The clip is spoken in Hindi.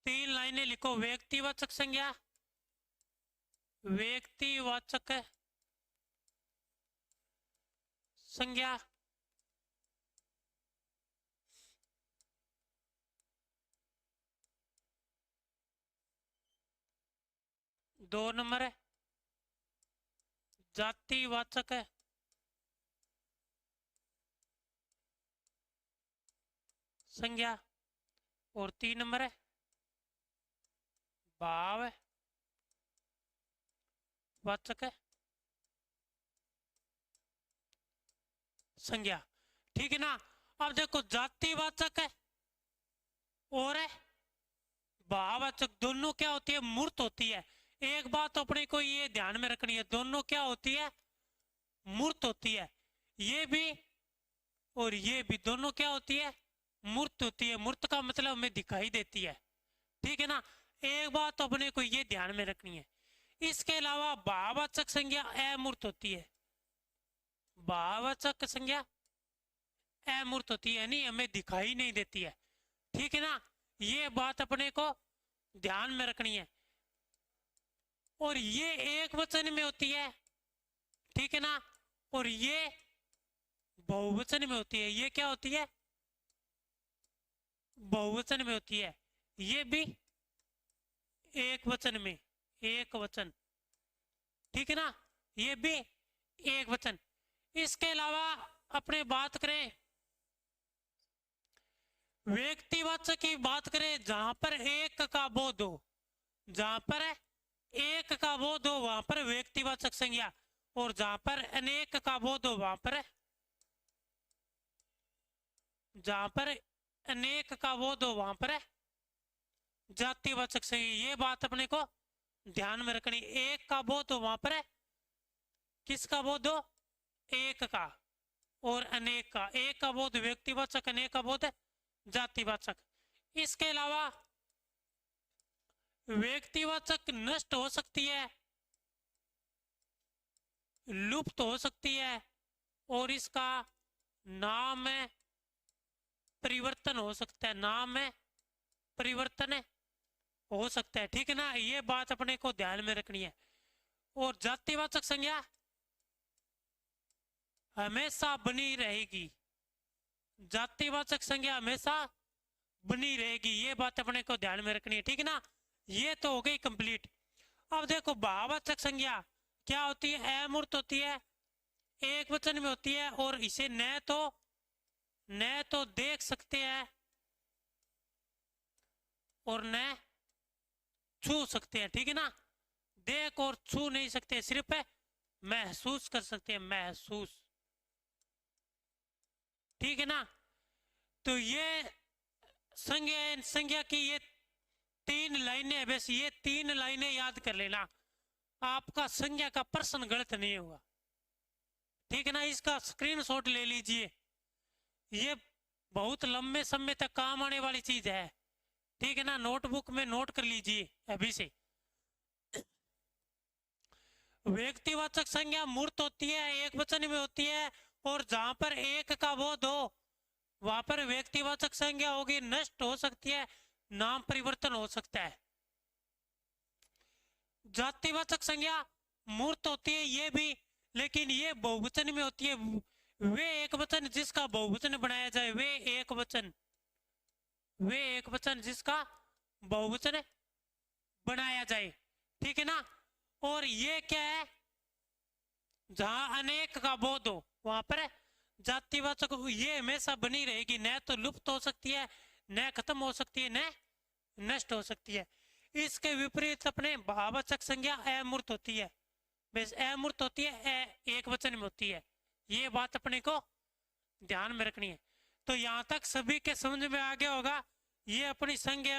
तीन लाइनें लिखो। व्यक्तिवाचक संज्ञा, व्यक्तिवाचक संज्ञा, दो नंबर है जातिवाचक संज्ञा, और 3 नंबर है भाव वाचक संज्ञा। ठीक है ना। अब देखो जातिवाचक है और भाववाचक दोनों क्या होती है, मूर्त होती है। एक बात अपने को ये ध्यान में रखनी है, दोनों क्या होती है, मूर्त होती है। ये भी और ये भी दोनों क्या होती है, मूर्त होती है। मूर्त का मतलब हमें दिखाई देती है। ठीक है ना। एक बात अपने को ये ध्यान में रखनी है। इसके अलावा भाववाचक संज्ञा अमूर्त होती है। भाववाचक संज्ञा अमूर्त होती है, यानी हमें दिखाई नहीं देती है। ठीक है ना। ये बात अपने को ध्यान में रखनी है। और ये एक वचन में होती है। ठीक है ना। और ये बहुवचन में होती है। ये क्या होती है, बहुवचन में होती है। ये भी एक वचन में, एक वचन। ठीक है ना। ये भी एक वचन। इसके अलावा अपने बात करें व्यक्तिवाचक की बात करें, जहां पर एक का बोध हो, जहां पर एक का बोध हो वहां पर व्यक्तिवाचक संज्ञा, और जहां पर अनेक का बोध हो वहां पर, जहां पर अनेक का बोध हो वहां पर जातिवाचक संज्ञा। ये बात अपने को ध्यान में रखनी। एक का बोध हो वहां पर किसका बोध हो, एक का, और अनेक का। एक का बोध व्यक्तिवाचक, अनेक का बोध जातिवाचक। इसके अलावा व्यक्तिवाचक नष्ट हो सकती है, लुप्त हो सकती है, और इसका नाम में परिवर्तन हो सकता है, नाम में परिवर्तन हो सकता है। ठीक है ना। ये बात अपने को ध्यान में रखनी है। और जातिवाचक संज्ञा हमेशा बनी रहेगी, जातिवाचक संज्ञा हमेशा बनी रहेगी। ये बात अपने को ध्यान में रखनी है। ठीक है ना। ये तो हो गई कंप्लीट। अब देखो भाववाचक संज्ञा क्या होती है, अमूर्त होती है, एक वचन में होती है, और इसे न तो देख सकते हैं और न छू सकते हैं। ठीक है ना। देख और छू नहीं सकते, सिर्फ महसूस कर सकते हैं, महसूस। ठीक है ना। तो ये संज्ञा की ये 3 लाइनें, बस ये 3 लाइनें याद कर लेना, आपका संज्ञा का प्रश्न गलत नहीं होगा। ठीक है ना। इसका स्क्रीनशॉट ले लीजिए, ये बहुत लंबे समय तक काम आने वाली चीज है। ठीक है ना। नोटबुक में नोट कर लीजिए अभी से। व्यक्तिवाचक संज्ञा मूर्त होती है, एक वचन में होती है, और जहां पर एक का बोध हो वहां पर व्यक्तिवाचक संज्ञा होगी, नष्ट हो सकती है, नाम परिवर्तन हो सकता है। जातिवाचक संज्ञा मूर्त होती है ये भी, लेकिन ये बहुवचन में होती है। वे एक वचन जिसका बहुवचन बनाया जाए, वे एक वचन, वे एक वचन जिसका बहुवचन बनाया जाए। ठीक है ना। और ये क्या है, जहां अनेक का बोध हो वहां पर जातिवाचक, ये हमेशा बनी रहेगी, न तो लुप्त हो सकती है, न खत्म हो सकती है, न नष्ट हो सकती है। इसके विपरीत अपने भाववाचक संज्ञा अमूर्त होती है, बस अमूर्त होती है, एक वचन में होती है। ये बात अपने को ध्यान में रखनी है। तो यहां तक सभी के समझ में आ गया होगा। ये अपनी संज्ञा